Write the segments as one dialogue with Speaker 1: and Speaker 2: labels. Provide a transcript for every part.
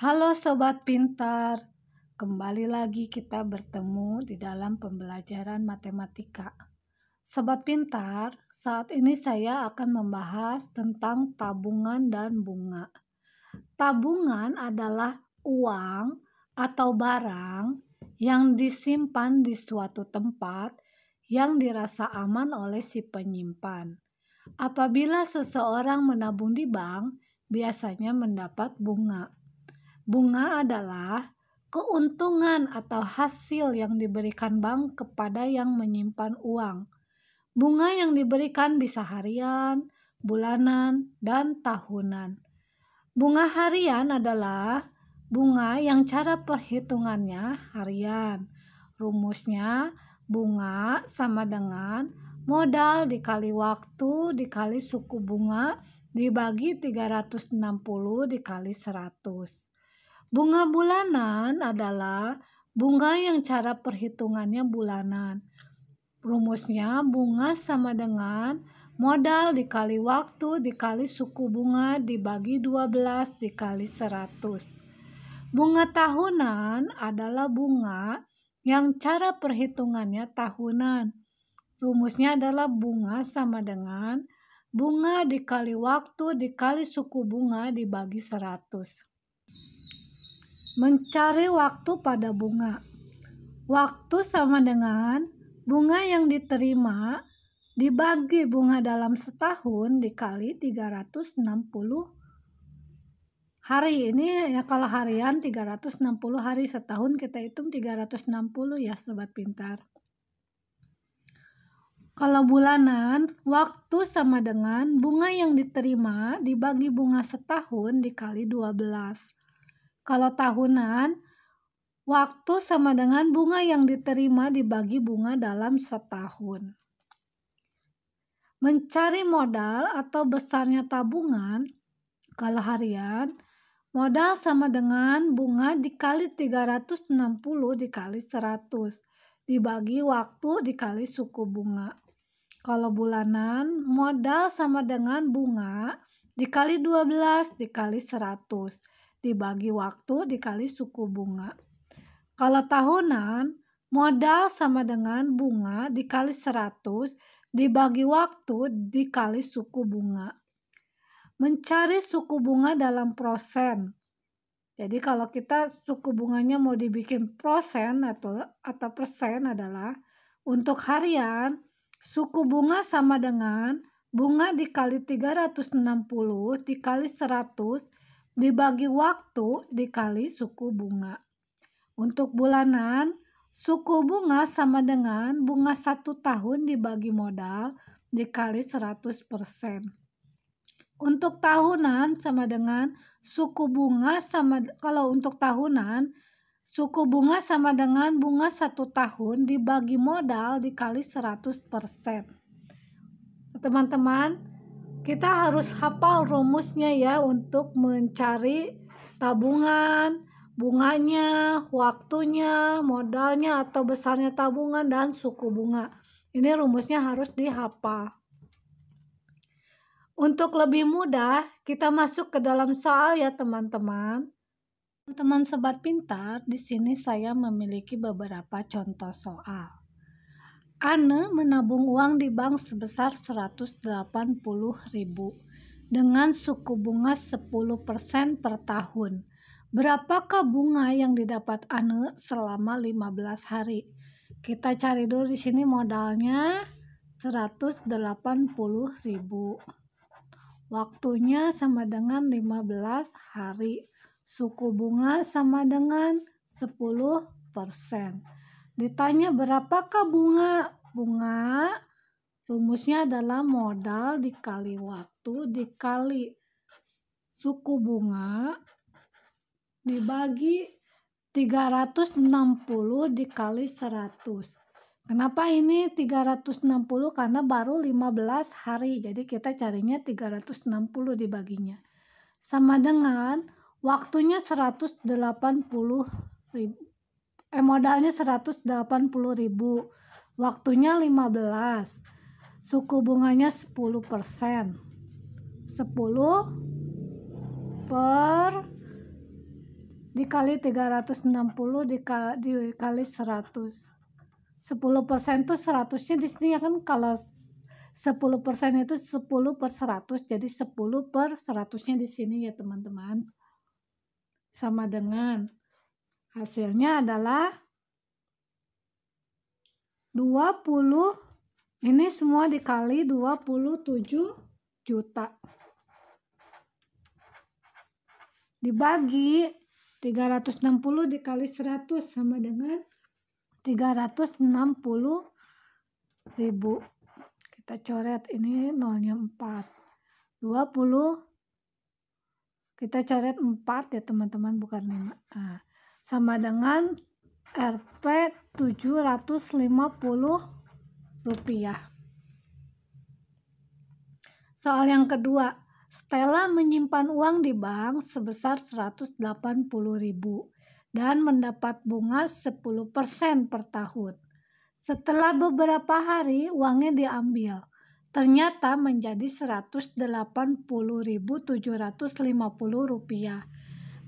Speaker 1: Halo Sobat Pintar, kembali lagi kita bertemu di dalam pembelajaran matematika. Sobat Pintar, saat ini saya akan membahas tentang tabungan dan bunga. Tabungan adalah uang atau barang yang disimpan di suatu tempat yang dirasa aman oleh si penyimpan. Apabila seseorang menabung di bank, biasanya mendapat bunga. Bunga adalah keuntungan atau hasil yang diberikan bank kepada yang menyimpan uang. Bunga yang diberikan bisa harian, bulanan, dan tahunan. Bunga harian adalah bunga yang cara perhitungannya harian. Rumusnya bunga sama dengan modal dikali waktu dikali suku bunga dibagi 360 dikali 100. Bunga bulanan adalah bunga yang cara perhitungannya bulanan. Rumusnya bunga sama dengan modal dikali waktu dikali suku bunga dibagi 12 dikali 100. Bunga tahunan adalah bunga yang cara perhitungannya tahunan. Rumusnya adalah bunga sama dengan bunga dikali waktu dikali suku bunga dibagi 100. Mencari waktu pada bunga. Waktu sama dengan bunga yang diterima dibagi bunga dalam setahun dikali 360 hari. Ini ya kalau harian 360 hari, setahun kita hitung 360 ya Sobat Pintar. Kalau bulanan, waktu sama dengan bunga yang diterima dibagi bunga setahun dikali 12. Kalau tahunan, waktu sama dengan bunga yang diterima dibagi bunga dalam setahun. Mencari modal atau besarnya tabungan, kalau harian, modal sama dengan bunga dikali 360 dikali 100 dibagi waktu dikali suku bunga. Kalau bulanan, modal sama dengan bunga dikali 12 dikali 100 dibagi waktu dikali suku bunga. Kalau tahunan, modal sama dengan bunga dikali 100 dibagi waktu dikali suku bunga. Mencari suku bunga dalam persen. Jadi kalau kita suku bunganya mau dibikin persen atau persen adalah untuk harian, suku bunga sama dengan bunga dikali 360 dikali 100 dibagi waktu dikali suku bunga. Untuk bulanan, suku bunga sama dengan bunga 1 tahun dibagi modal dikali 100%. Untuk tahunan sama dengan suku bunga kalau untuk tahunan, suku bunga sama dengan bunga 1 tahun dibagi modal dikali 100%. Teman-teman, kita harus hafal rumusnya ya untuk mencari tabungan, bunganya, waktunya, modalnya atau besarnya tabungan dan suku bunga. Ini rumusnya harus dihafal. Untuk lebih mudah, kita masuk ke dalam soal ya teman-teman. Teman-teman Sobat Pintar, di sini saya memiliki beberapa contoh soal. Ane menabung uang di bank sebesar 180.000 dengan suku bunga 10% per tahun. Berapakah bunga yang didapat Ane selama 15 hari? Kita cari dulu di sini modalnya 180.000. Waktunya sama dengan 15 hari. Suku bunga sama dengan 10%. Ditanya berapakah bunga? Bunga rumusnya adalah modal dikali waktu dikali suku bunga dibagi 360 dikali 100. Kenapa ini 360? Karena baru 15 hari. Jadi kita carinya 360 dibaginya. Sama dengan waktunya 180.000. Modalnya 180.000, waktunya 15, suku bunganya 10%, 10 per dikali 360 dikali 100. 10% tuh 100-nya di sini ya kan, kalau 10% itu 10 per 100, jadi 10 per 100-nya di sini ya teman-teman. Sama dengan hasilnya adalah 20, ini semua dikali 27 juta. Dibagi 360 dikali 100 sama dengan 360.000. Kita coret ini nolnya 4. 20 kita coret 4 ya teman-teman, bukan 5. Nah, sama dengan Rp 750. Soal yang kedua, Stella menyimpan uang di bank sebesar 180.000 dan mendapat bunga 10% per tahun. Setelah beberapa hari uangnya diambil, ternyata menjadi 180.750 rupiah.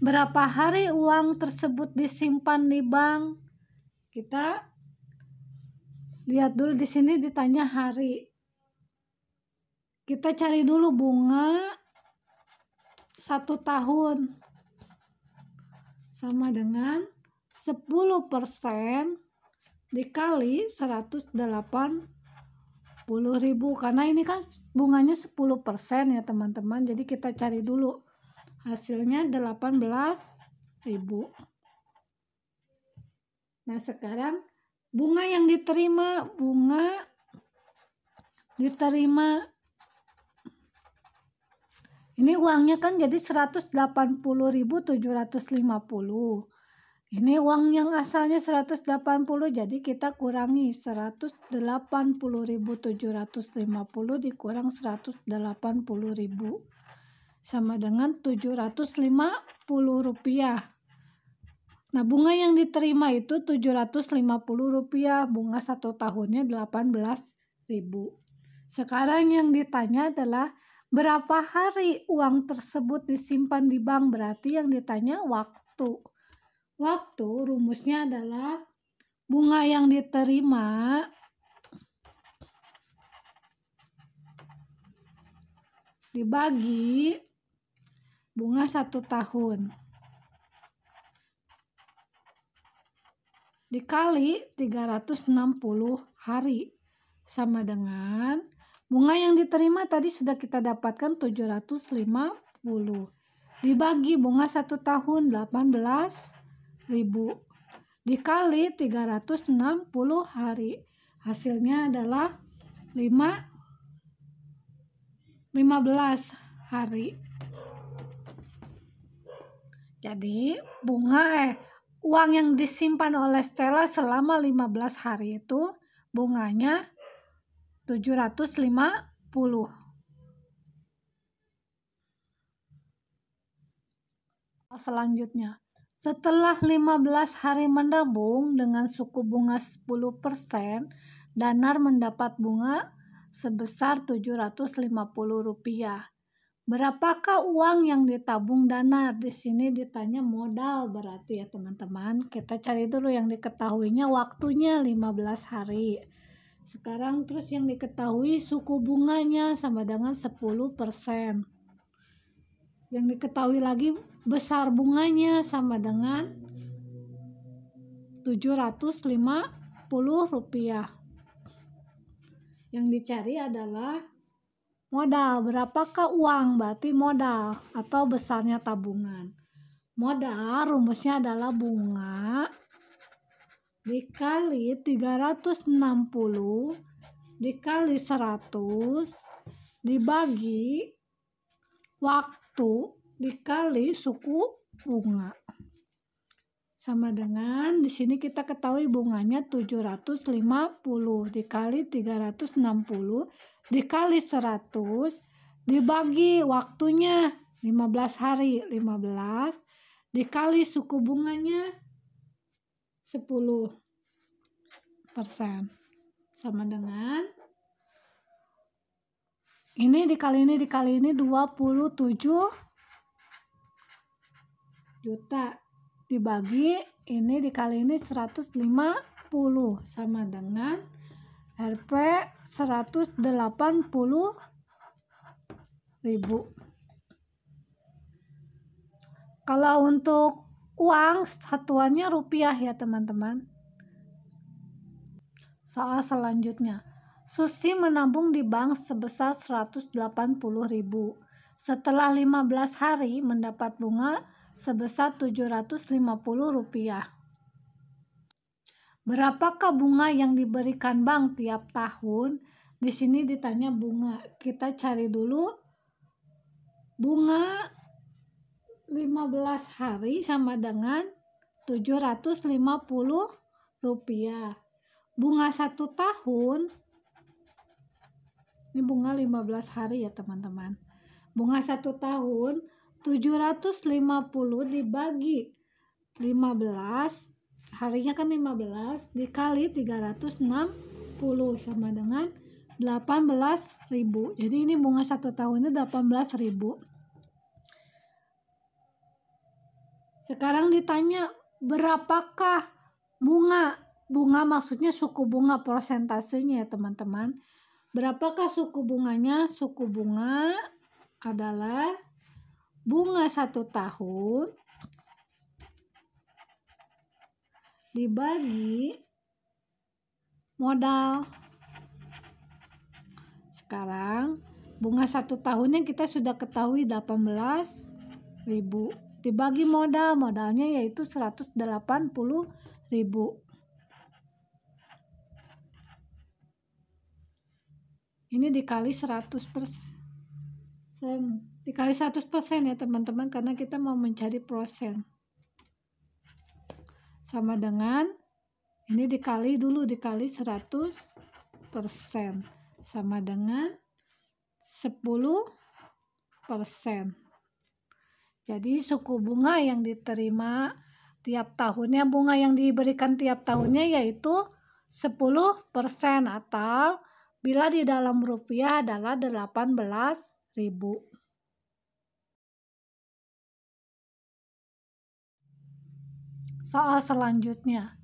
Speaker 1: Berapa hari uang tersebut disimpan di bank? Kita lihat dulu, di sini ditanya hari. Kita cari dulu bunga 1 tahun sama dengan 10% dikali 180.000, karena ini kan bunganya 10% ya teman-teman, jadi kita cari dulu hasilnya 18.000. Nah sekarang bunga yang diterima, ini uangnya kan jadi 180.750. Ini uang yang asalnya 180, jadi kita kurangi 180.750 dikurang 180.000 sama dengan 750 rupiah. Nah bunga yang diterima itu 750 rupiah, bunga 1 tahunnya 18.000. Sekarang yang ditanya adalah berapa hari uang tersebut disimpan di bank, berarti yang ditanya waktu. Waktu rumusnya adalah bunga yang diterima dibagi bunga 1 tahun dikali 360 hari sama dengan bunga yang diterima tadi sudah kita dapatkan 750 dibagi bunga 1 tahun 18.000 dikali 360 hari, hasilnya adalah 15 hari. Jadi uang yang disimpan oleh Stella selama 15 hari itu bunganya 750. Selanjutnya, setelah 15 hari menabung dengan suku bunga 10%, Danar mendapat bunga sebesar 750 rupiah. Berapakah uang yang ditabung Danar? Di sini ditanya modal berarti ya teman-teman. Kita cari dulu yang diketahuinya waktunya 15 hari. Sekarang terus yang diketahui suku bunganya sama dengan 10%. Yang diketahui lagi besar bunganya sama dengan 750 rupiah. Yang dicari adalah modal. Berapakah uang? Berarti modal atau besarnya tabungan. Modal rumusnya adalah bunga dikali 360 dikali 100 dibagi waktu dikali suku bunga. Sama dengan di sini kita ketahui bunganya 750 dikali 360 dikali 100 dibagi waktunya 15 hari, 15 dikali suku bunganya 10% sama dengan ini dikali ini 27 juta. dibagi ini dikali ini 150 sama dengan Rp 180.000. Kalau untuk uang satuannya rupiah ya teman-teman. Soal selanjutnya, Susi menabung di bank sebesar 180.000. Setelah 15 hari mendapat bunga sebesar Rp750. Berapakah bunga yang diberikan bank tiap tahun? Di sini ditanya bunga. Kita cari dulu bunga 15 hari sama dengan Rp750. Bunga 1 tahun, ini bunga 15 hari ya teman-teman. Bunga 1 tahun 750 dibagi 15, harinya kan 15 dikali 360 sama dengan 18.000. Jadi ini bunga 1 tahunnya 18.000. Sekarang ditanya berapakah bunga? Bunga maksudnya suku bunga, persentasenya ya teman-teman. Berapakah suku bunganya? Suku bunga adalah bunga 1 tahun dibagi modal. Sekarang bunga 1 tahunnya kita sudah ketahui 18.000 dibagi modalnya yaitu 180.000. Ini dikali 100%. Dikali 100% ya teman-teman, karena kita mau mencari persen. Sama dengan ini dikali 100% sama dengan 10%. Jadi suku bunga yang diterima tiap tahunnya, bunga yang diberikan tiap tahunnya yaitu 10% atau bila di dalam rupiah adalah 18.000. Soal selanjutnya,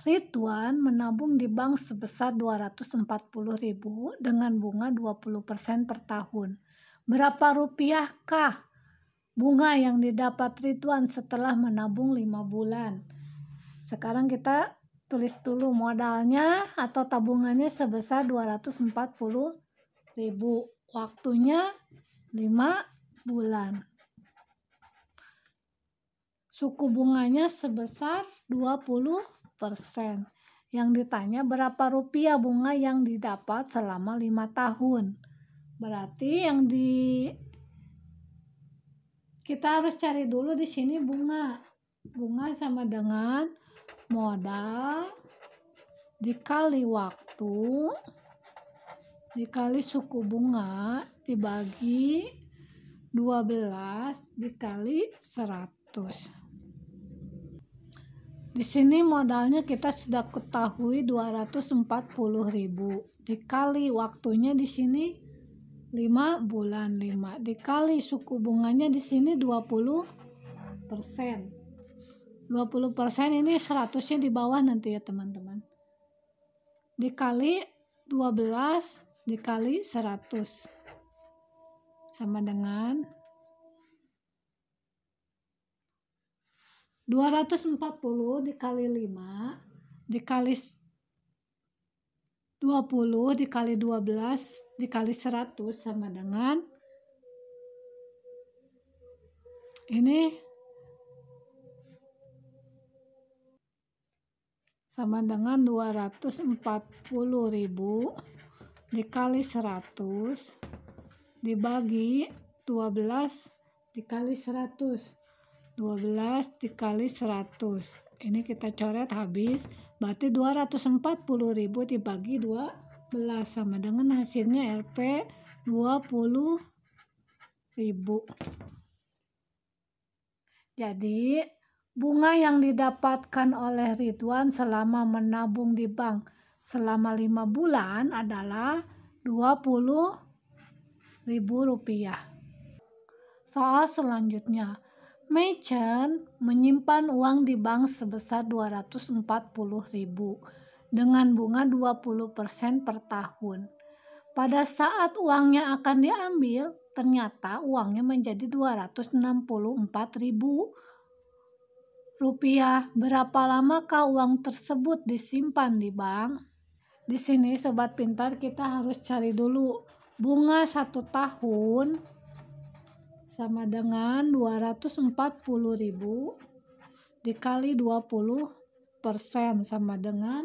Speaker 1: Ridwan menabung di bank sebesar 240.000 dengan bunga 20% per tahun. Berapa rupiahkah bunga yang didapat Ridwan setelah menabung 5 bulan? Sekarang kita tulis dulu modalnya atau tabungannya sebesar 240.000. Waktunya 5 bulan. Suku bunganya sebesar 20%. Yang ditanya berapa rupiah bunga yang didapat selama 5 tahun. Berarti kita harus cari dulu di sini bunga. Bunga sama dengan modal dikali waktu dikali suku bunga dibagi 12 dikali 100. Di sini modalnya kita sudah ketahui 240.000 dikali waktunya di sini 5 bulan, 5 dikali suku bunganya di sini 20%. 20% ini 100-nya di bawah nanti ya teman-teman. Dikali 12 dikali 100 sama dengan 240 dikali 5 dikali 20 dikali 12 dikali 100 sama dengan ini sama dengan 240.000 dikali 100 dibagi 12 dikali 100. 12 dikali 100. Ini kita coret habis. Berarti 240.000 dibagi 12 sama dengan hasilnya Rp 20.000. Jadi bunga yang didapatkan oleh Ridwan selama menabung di bank selama 5 bulan adalah Rp20.000. Soal selanjutnya, Meichen menyimpan uang di bank sebesar 240.000 dengan bunga 20% per tahun. Pada saat uangnya akan diambil, ternyata uangnya menjadi 264.000 rupiah. Berapa lamakah uang tersebut disimpan di bank? Di sini sobat pintar kita harus cari dulu bunga 1 tahun sama dengan 240.000 dikali 20% sama dengan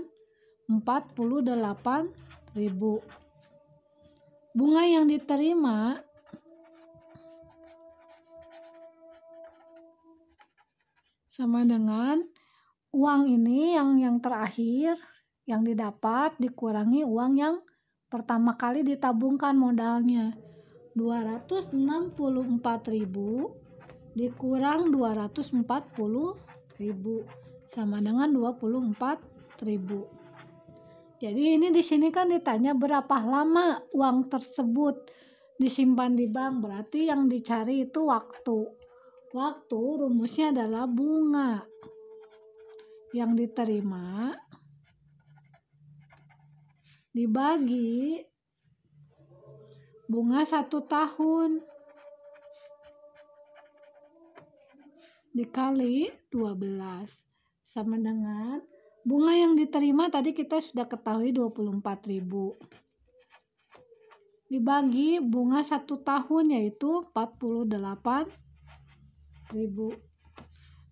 Speaker 1: 48.000. Bunga yang diterima sama dengan uang ini yang terakhir yang didapat dikurangi uang yang pertama kali ditabungkan modalnya. 264.000 dikurang 240.000 sama dengan 24.000. Jadi ini di sini kan ditanya berapa lama uang tersebut disimpan di bank, berarti yang dicari itu waktu. Waktu rumusnya adalah bunga yang diterima dibagi bunga 1 tahun dikali 12 sama dengan bunga yang diterima tadi kita sudah ketahui 24.000 dibagi bunga 1 tahun yaitu 48.000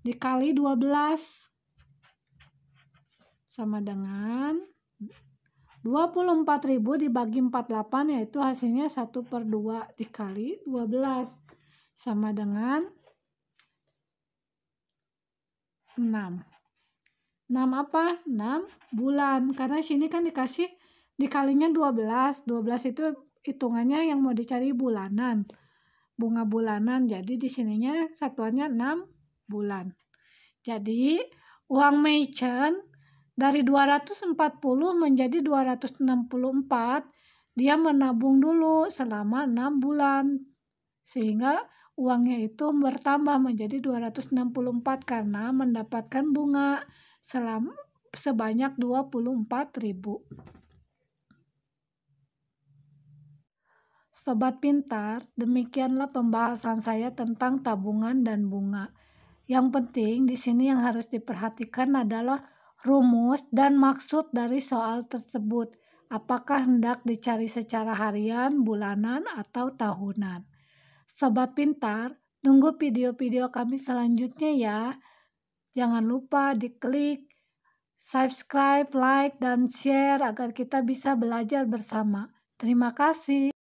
Speaker 1: dikali 12 sama dengan 24.000 dibagi 48 yaitu hasilnya 1/2 dikali 12 sama dengan 6. 6 apa? 6 bulan. Karena sini kan dikasih dikalinya 12. 12 itu hitungannya yang mau dicari bulanan. Bunga bulanan. Jadi di sininya satuannya 6 bulan. Jadi uang Meichen dari 240 menjadi 264, dia menabung dulu selama 6 bulan. Sehingga uangnya itu bertambah menjadi 264 karena mendapatkan bunga sebanyak 24.000. Sobat pintar, demikianlah pembahasan saya tentang tabungan dan bunga. Yang penting di sini yang harus diperhatikan adalah rumus dan maksud dari soal tersebut. Apakah hendak dicari secara harian, bulanan, atau tahunan? Sobat pintar, tunggu video-video kami selanjutnya ya. Jangan lupa diklik subscribe, like, dan share agar kita bisa belajar bersama. Terima kasih.